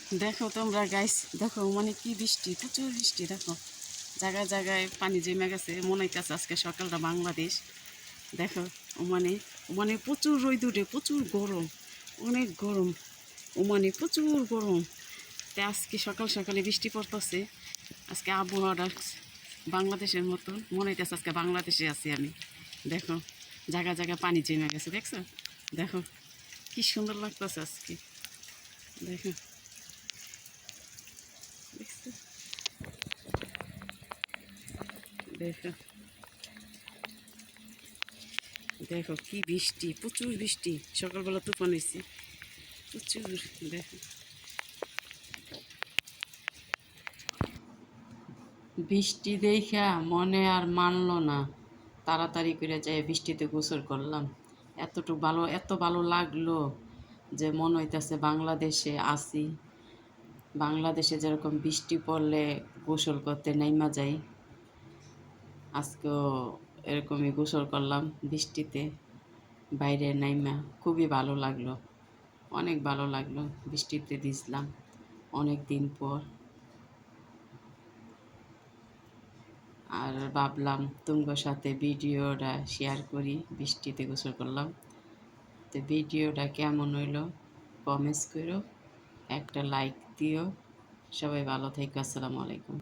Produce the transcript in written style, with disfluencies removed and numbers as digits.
দেখো তোমরা গাইস, দেখো মানে কি বৃষ্টি, প্রচুর বৃষ্টি। দেখো জায়গায় জায়গায় পানি জমে গেছে, মনে হইতেছে আজকে সকালটা বাংলাদেশ। দেখো মানে মানে প্রচুর রোদ উঠে, প্রচুর গরম, অনেক গরম, মানে প্রচুর গরম। তো আজকে সকাল সকালে বৃষ্টি পড়তেছে। আজকে আবহাওয়াটা বাংলাদেশের মতন মনে হইতেছে আজকে বাংলাদেশে আছি আমি। দেখো জায়গায় জায়গায় পানি জমে গেছে, দেখছো? দেখো কি সুন্দর লাগতেছে আজকে। দেখো দেখছো? দেখো দেখো কি বৃষ্টি, প্রচুর বৃষ্টি। সকালবেলা তুফান হয়েছে প্রচুর। দেখো বৃষ্টি দেখা মনে আর মানলো না, তাড়াতাড়ি করে যাই বৃষ্টিতে গোসল করলাম। এতটুকু ভালো, এত ভালো লাগলো যে মনে হইতেছে বাংলাদেশে আসি। বাংলাদেশে যেরকম বৃষ্টি পড়লে গোসল করতে নাইমা যাই, আজকেও এরকমই গোসল করলাম বৃষ্টিতে বাইরে নাইমা। খুবই ভালো লাগলো, অনেক ভালো লাগলো। বৃষ্টিতে ভিজলাম অনেক দিন পর। আর ভাবলাম তোমার সাথে ভিডিওটা শেয়ার করি, বৃষ্টিতে গোসল করলাম। তো ভিডিওটা কেমন হইলো কমেন্টস করো, একটা লাইক দিও। সবাই ভালো থেকো, আসসালামু আলাইকুম।